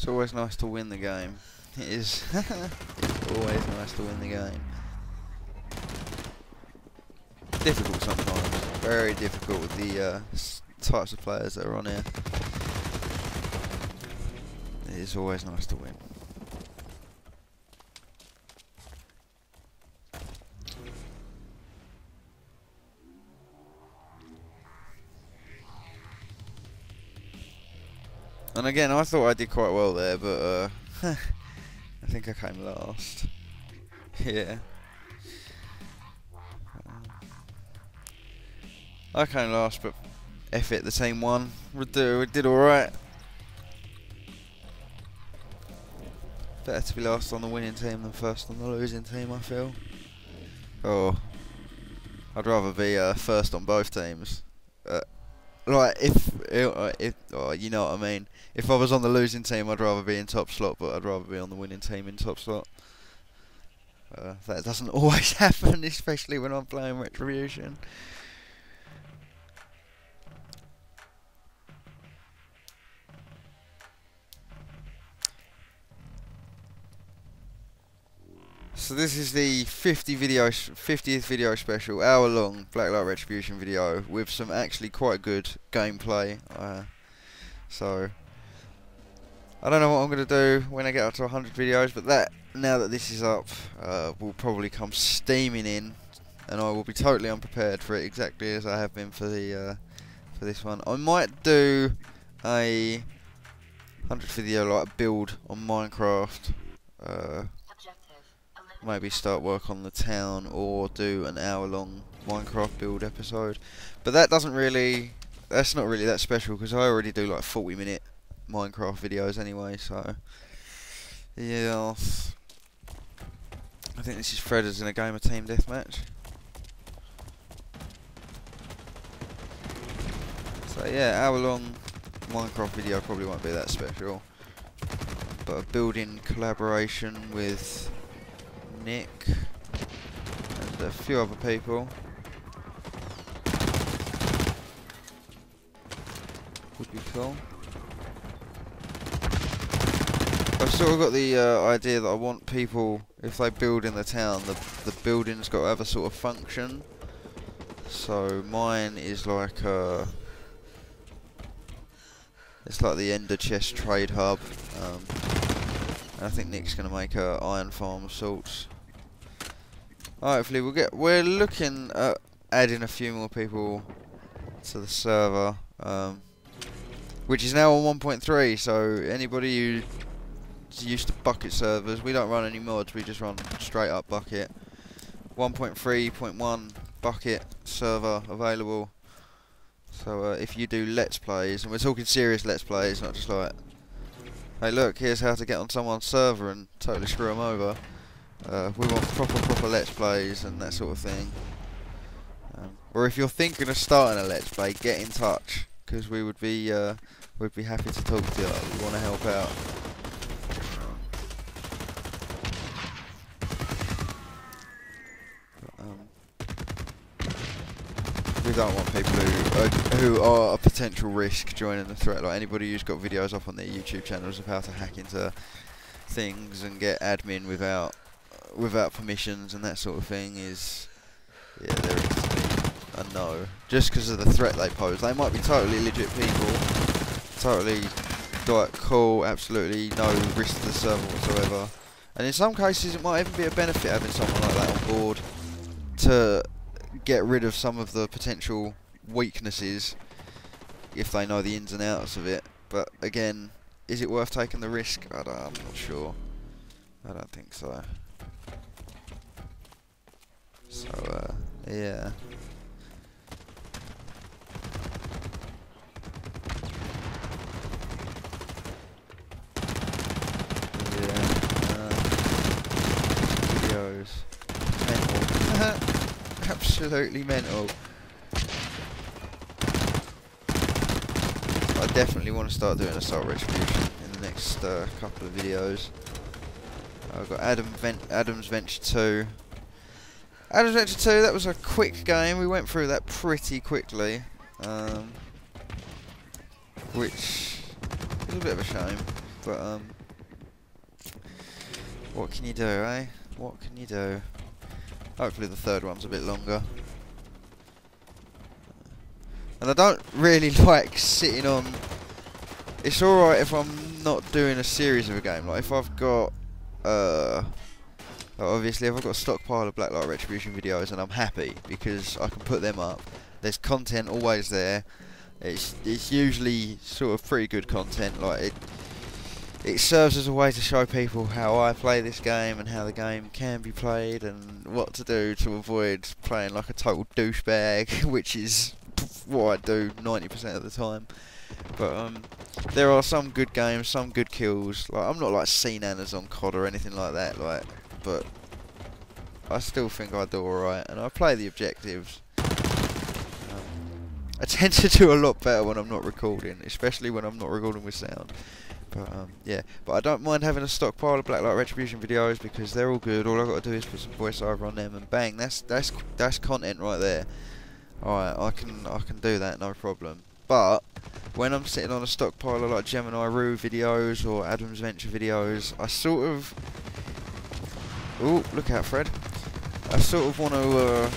always nice to win the game. It is always nice to win the game. Difficult sometimes, very difficult with the types of players that are on here. It is always nice to win. And again, I thought I did quite well there, but I think I came last. Yeah. I came last, but F it, the team won. We did alright. Better to be last on the winning team than first on the losing team, I feel. Oh, I'd rather be first on both teams. Like, if oh, you know what I mean. If I was on the losing team, I'd rather be in top slot, but I'd rather be on the winning team in top slot. That doesn't always happen, especially when I'm playing Retribution. So this is the 50th video special, hour-long Blacklight Retribution video with some actually quite good gameplay. So I don't know what I'm going to do when I get up to 100 videos, but now that this is up, will probably come steaming in, and I will be totally unprepared for it, exactly as I have been for the for this one. I might do a 100th video, like a build on Minecraft. Maybe start work on the town, or do an hour-long Minecraft build episode. But that's not really that special, because I already do like 40-minute Minecraft videos anyway. So yeah, I think this is Fredder's in a game of team deathmatch. So yeah, hour-long Minecraft video probably won't be that special, but a building collaboration with Nick and a few other people would be cool. I've sort of got the idea that I want people, if they build in the town, the building's got to have a sort of function. So mine is like it's like the Ender Chest trade hub. And I think Nick's going to make a iron farm of sorts. Hopefully we're looking at adding a few more people to the server, which is now on 1.3. So anybody who's used to bucket servers, we don't run any mods, we just run straight up bucket. 1.3.1 bucket server available. So if you do let's plays, and we're talking serious let's plays, not just like, hey look, here's how to get on someone's server and totally screw them over. We want proper let's plays and that sort of thing. Or if you're thinking of starting a let's play, get in touch, because we'd be happy to talk to you. We want to help out. We don't want people who are a potential risk joining the threat. Like anybody who's got videos up on their YouTube channels of how to hack into things and get admin without permissions and that sort of thing is, yeah, there is to be a no. Just because of the threat they pose. They might be totally legit people, totally like cool, absolutely no risk to the server whatsoever. And in some cases it might even be a benefit having someone like that on board to get rid of some of the potential weaknesses if they know the ins and outs of it. But again, is it worth taking the risk? I'm not sure. I don't think so. So yeah. Videos. Mental. Absolutely mental. I definitely want to start doing Assault Retribution in the next couple of videos. I've got Adam's Venture 2. Adam's Venture 2, that was a quick game. We went through that pretty quickly, which is a bit of a shame, but What can you do, eh? What can you do? Hopefully the third one's a bit longer. And I don't really like sitting on... It's alright if I'm not doing a series of a game. Like if I've got... obviously if I've got a stockpile of Blacklight Retribution videos and I'm happy because I can put them up. There's content always there. It's usually sort of pretty good content. Like it serves as a way to show people how I play this game and how the game can be played and what to do to avoid playing like a total douchebag, which is what I do 90% of the time. But there are some good games, some good kills. Like I'm not like C-Nanners on COD or anything like that. Like, but I still think I do alright, and I play the objectives. I tend to do a lot better when I'm not recording, especially when I'm not recording with sound. But yeah, but I don't mind having a stockpile of Blacklight Retribution videos because they're all good. All I've got to do is put some voiceover on them, and bang, that's content right there. Alright, I can do that, no problem. But when I'm sitting on a stockpile of like Gemini Rue videos or Adam's Venture videos, I sort of... Ooh, look out, Fred. I sort of want to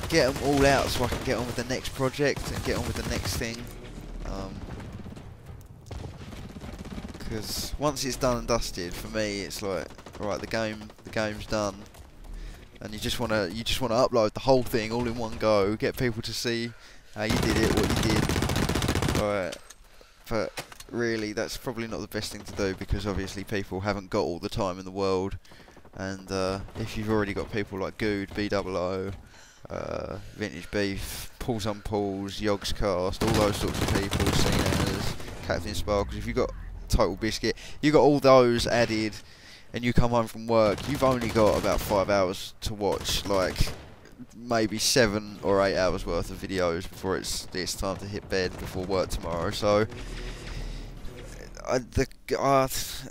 get them all out so I can get on with the next project and get on with the next thing. Because once it's done and dusted, for me, it's like, right, the game's done, and you just wanna upload the whole thing all in one go, get people to see how you did it, what you did. Right, but really, that's probably not the best thing to do because obviously people haven't got all the time in the world, and if you've already got people like Good, BOO, Vintage Beef, Pulls on Pulls, Yogscast, all those sorts of people, C-Nanners, Captain Sparkles, if you've got Total Biscuit, you got all those added, and you come home from work, you've only got about 5 hours to watch, like maybe 7 or 8 hours worth of videos before it's time to hit bed before work tomorrow. So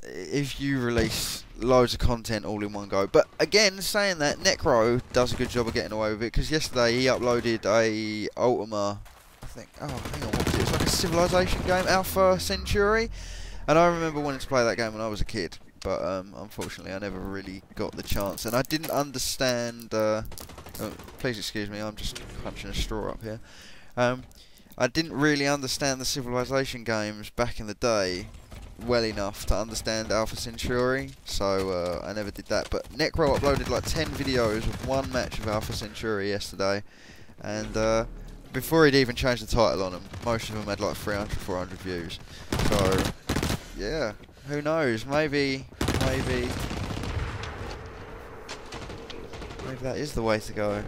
if you release loads of content all in one go, but again, saying that, Necro does a good job of getting away with it, because yesterday he uploaded a Ultima, I think, oh hang on, what was it? It's like a Civilization game, Alpha Centauri. And I remember wanting to play that game when I was a kid, but unfortunately I never really got the chance. And I didn't understand... oh, please excuse me, I'm just crunching a straw up here. I didn't really understand the Civilization games back in the day well enough to understand Alpha Centauri, so I never did that. But Necro uploaded like 10 videos of one match of Alpha Centauri yesterday, and before he'd even changed the title on them, most of them had like 300, 400 views. So... yeah, who knows? Maybe that is the way to go.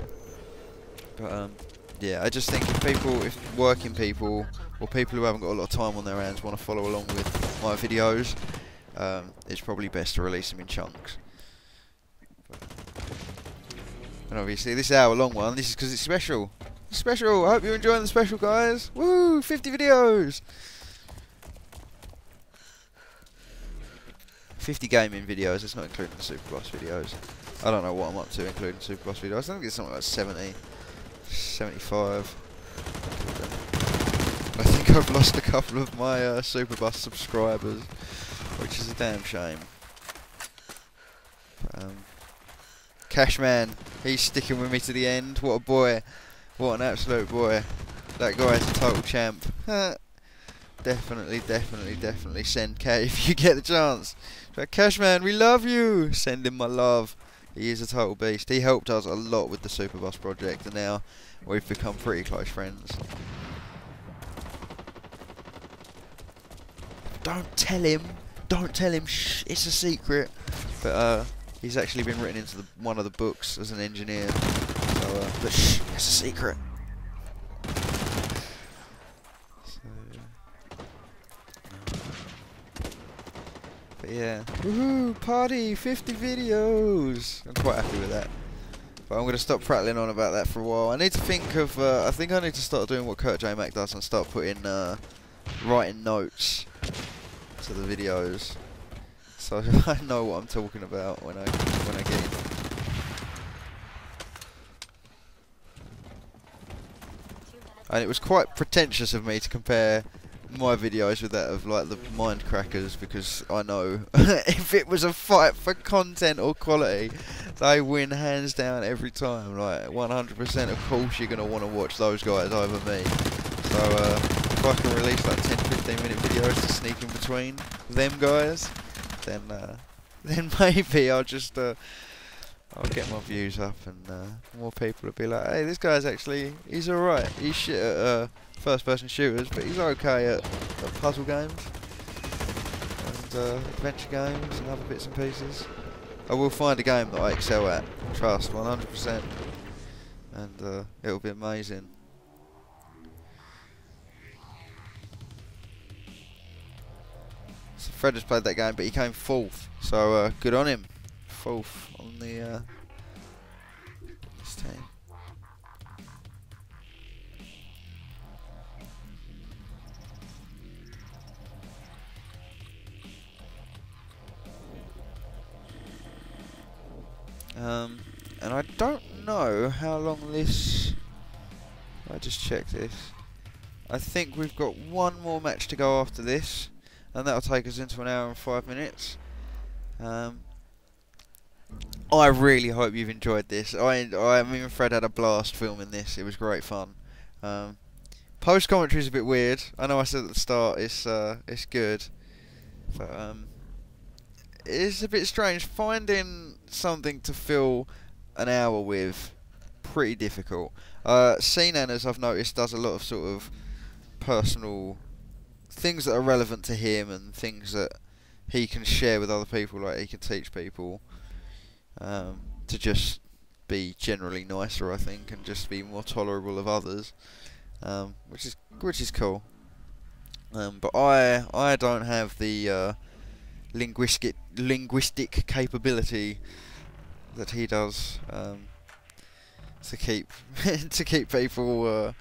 But yeah, I just think if working people or people who haven't got a lot of time on their hands want to follow along with my videos, it's probably best to release them in chunks. And obviously, this hour-long one, this is because it's special. Special. I hope you're enjoying the special, guys. Woo! 50 videos. 50 gaming videos, that's not including the Super Boss videos. I don't know what I'm up to including Super Boss videos. I think it's something like 70, 75. I think I've lost a couple of my Super Boss subscribers, which is a damn shame. Cashman, he's sticking with me to the end. What a boy. What an absolute boy. That guy's a total champ. Definitely send K if you get the chance. Cashman, we love you. Send him my love. He is a total beast. He helped us a lot with the Super Boss project, and now we've become pretty close friends. Don't tell him. Don't tell him. Shh, it's a secret. But he's actually been written into one of the books as an engineer. So, but shh, it's a secret. But yeah, woohoo, party, 50 videos. I'm quite happy with that. But I'm going to stop prattling on about that for a while. I need to think of, I think I need to start doing what Kurt J. Mac does and start putting, writing notes to the videos. So I know what I'm talking about when I get in. And it was quite pretentious of me to compare my videos with that of like the mind crackers, because I know if it was a fight for content or quality, they win hands down every time. Like 100%, of course you're gonna want to watch those guys over me. So if I can release like 10-15 minute videos to sneak in between them guys, then maybe I'll just I'll get my views up, and more people will be like, hey, this guy's actually, he's alright. He's shit at first-person shooters, but he's okay at puzzle games and adventure games and other bits and pieces. I will find a game that I excel at, trust, 100%, and it'll be amazing. So Fred has played that game, but he came 4th, so good on him. 4th on the this team. And I don't know how long this. I just check this. I think we've got one more match to go after this, and that'll take us into 1 hour and 5 minutes. I really hope you've enjoyed this. Me and Fred had a blast filming this. It was great fun. Post commentary is a bit weird. I know I said at the start it's good, but it's a bit strange finding something to fill an hour with. Pretty difficult. Sinan, as I've noticed, does a lot of sort of personal things that are relevant to him and things that he can share with other people. Like he can teach people to just be generally nicer, I think, and just be more tolerable of others, which is cool. But I don't have the linguistic capability that he does to keep to keep people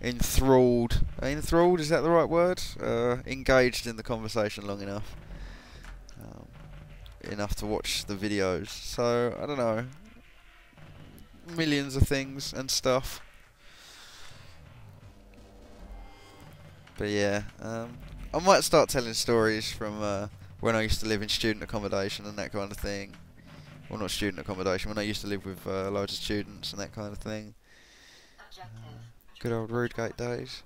enthralled. Enthralled, is that the right word? Engaged in the conversation long enough. Enough to watch the videos. So I don't know, millions of things and stuff. But yeah, I might start telling stories from when I used to live in student accommodation and that kind of thing. Well, not student accommodation, when I used to live with loads of students and that kind of thing. Good old Rudegate days.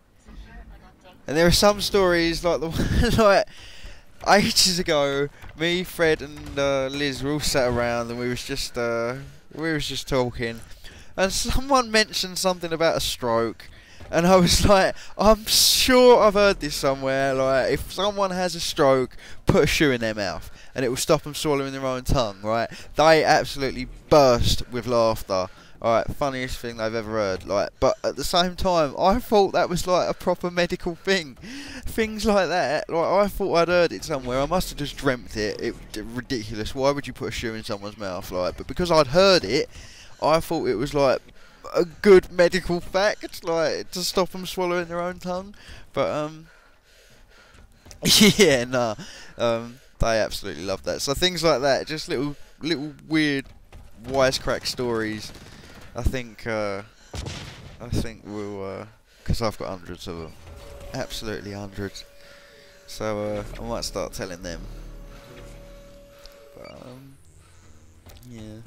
And there are some stories like the one like ages ago, me, Fred and Liz were all sat around and we was just talking, and someone mentioned something about a stroke, and I was like, I'm sure I've heard this somewhere, like if someone has a stroke, put a shoe in their mouth and it will stop them swallowing their own tongue, right? They absolutely burst with laughter. Alright, funniest thing they've ever heard. Like, but at the same time, I thought that was like a proper medical thing. Things like that, like I thought I'd heard it somewhere. I must have just dreamt it. It ridiculous. Why would you put a shoe in someone's mouth? Like, but because I'd heard it, I thought it was like a good medical fact, like to stop them swallowing their own tongue. But yeah, nah. They absolutely love that. So things like that, just little weird wisecrack stories. I think we'll, because I've got hundreds of them, absolutely hundreds. So I might start telling them. But, yeah.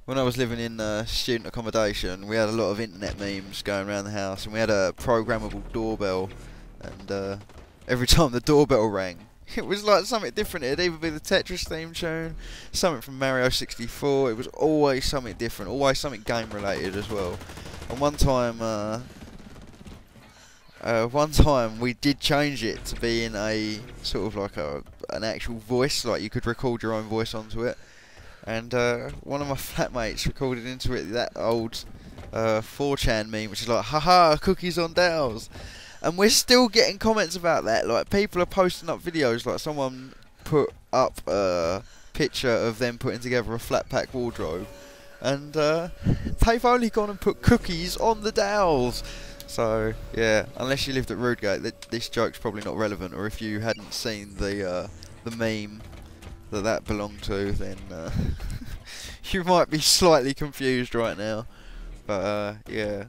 When I was living in student accommodation, we had a lot of internet memes going around the house, and we had a programmable doorbell, and every time the doorbell rang, it was like something different. It'd either be the Tetris theme tune, something from Mario 64. It was always something different, always something game related as well. And one time we did change it to be in a sort of like an actual voice, like you could record your own voice onto it. And one of my flatmates recorded into it that old 4chan meme, which is like, haha, cookies on dowels. And we're still getting comments about that. Like, people are posting up videos. Like, someone put up a picture of them putting together a flat pack wardrobe, and they've only gone and put cookies on the dowels. So yeah, unless you lived at Rudegate, this joke's probably not relevant. Or if you hadn't seen the meme that belonged to, then you might be slightly confused right now. But yeah.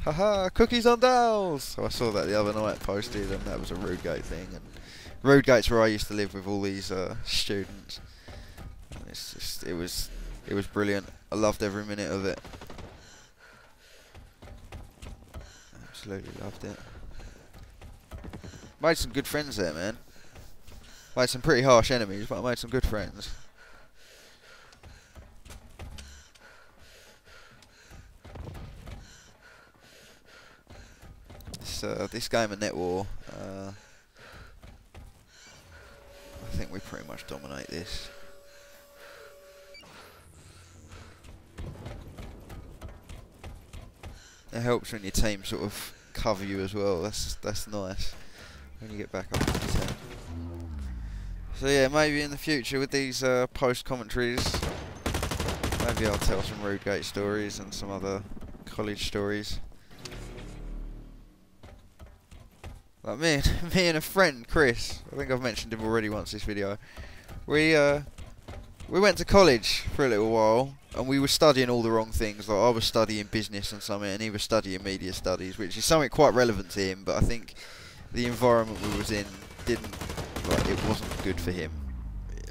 Haha, cookies on dolls! So I saw that the other night posted, and that was a Rudegate thing. And Rudegate's where I used to live with all these students. And it's just, it was brilliant. I loved every minute of it. Absolutely loved it. Made some good friends there, man. Made some pretty harsh enemies, but I made some good friends. This game of Net War, I think we pretty much dominate this. It helps when your team sort of cover you as well. That's nice when you get back up to 10. So yeah, maybe in the future with these post commentaries, maybe I'll tell some Rudegate stories and some other college stories. Like me and a friend, Chris. I think I've mentioned him already once this video. We went to college for a little while, and we were studying all the wrong things. Like I was studying business and something, and he was studying media studies, which is something quite relevant to him. But I think the environment we was in it wasn't good for him.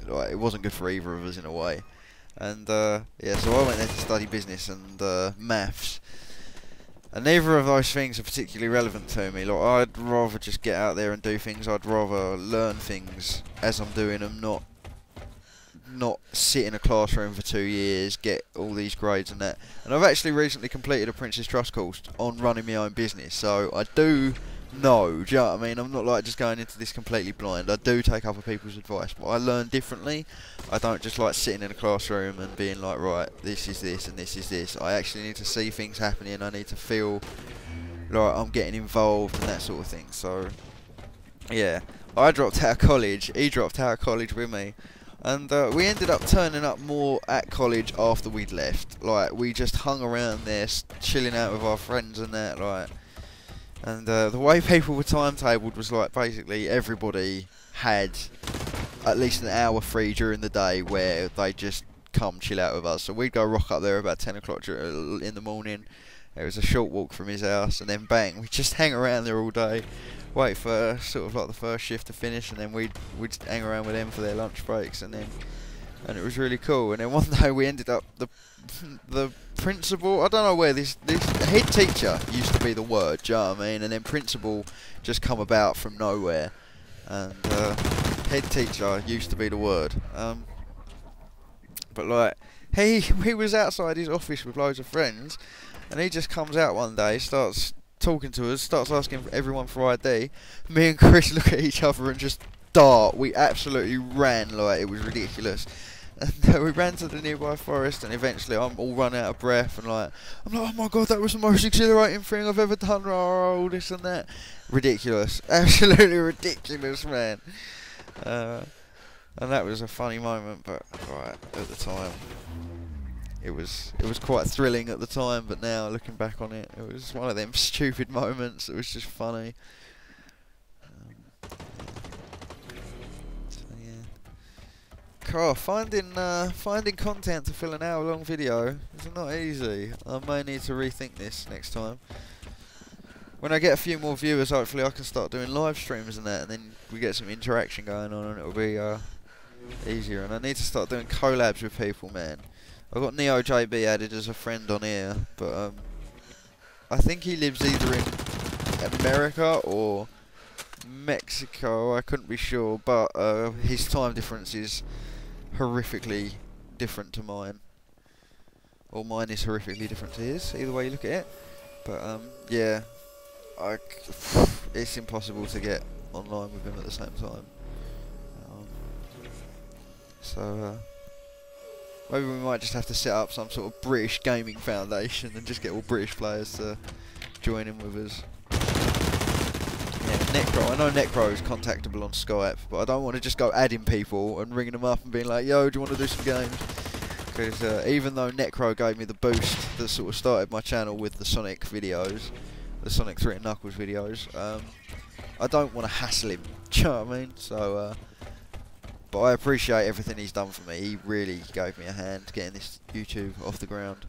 Like it wasn't good for either of us in a way. And yeah, so I went there to study business and maths. And neither of those things are particularly relevant to me. Like I'd rather just get out there and do things. I'd rather learn things as I'm doing them, not sit in a classroom for 2 years, get all these grades and that. And I've actually recently completed a Prince's Trust course on running my own business, so I do know, do you know what I mean? I'm not like just going into this completely blind. I do take other people's advice, but I learn differently. I don't just like sitting in a classroom and being like, right, this is this and this is this. I actually need to see things happening. I need to feel like I'm getting involved and that sort of thing. So yeah, I dropped out of college, he dropped out of college with me. And we ended up turning up more at college after we'd left. Like, we just hung around there, chilling out with our friends and that, like. And the way people were timetabled was like, basically, everybody had at least an hour free during the day where they just come chill out with us. So we'd go rock up there about 10 o'clock in the morning. It was a short walk from his house, and then bang, we'd just hang around there all day. Wait for sort of like the first shift to finish, and then we'd hang around with them for their lunch breaks, and it was really cool. And then one day we ended up the principal. I don't know where this head teacher used to be the word. Do you know what I mean? And then principal just come about from nowhere, and head teacher used to be the word. But like he was outside his office with loads of friends, and he just comes out one day, starts talking to us, starts asking everyone for ID. Me and Chris look at each other and just dart. We absolutely ran, like it was ridiculous. And we ran to the nearby forest, and eventually I'm all run out of breath, and I'm like, oh my god, that was the most exhilarating thing I've ever done. Oh, this and that. Ridiculous. Absolutely ridiculous, man. And that was a funny moment, but right, at the time it was quite thrilling at the time, but now looking back on it, it was one of them stupid moments. It was just funny. So yeah, cool. Finding content to fill an hour-long video is not easy. I may need to rethink this next time. When I get a few more viewers, hopefully I can start doing live streams and that, and then we get some interaction going on, and it'll be easier. And I need to start doing collabs with people, man. I've got Neo JB added as a friend on here, but I think he lives either in America or Mexico. I couldn't be sure, but his time difference is horrifically different to mine, or mine is horrifically different to his. Either way you look at it, but yeah, it's impossible to get online with him at the same time. So maybe we might just have to set up some sort of British gaming foundation and just get all British players to join in with us. Yeah, Necro. I know Necro is contactable on Skype, but I don't want to just go adding people and ringing them up and being like, yo, do you want to do some games? Because even though Necro gave me the boost that sort of started my channel with the Sonic videos, the Sonic 3 and Knuckles videos, I don't want to hassle him. Do you know what I mean? So, but I appreciate everything he's done for me. He really gave me a hand getting this YouTube off the ground.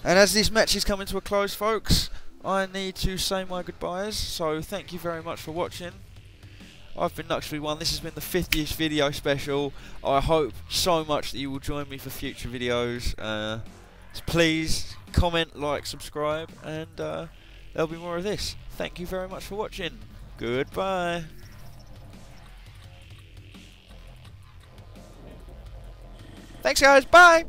And as this match is coming to a close, folks, I need to say my goodbyes, so thank you very much for watching. I've been Knux Veeone. This has been the 50th video special. I hope so much that you will join me for future videos. So please comment, like, subscribe, and there'll be more of this. Thank you very much for watching. Goodbye. Thanks guys, bye!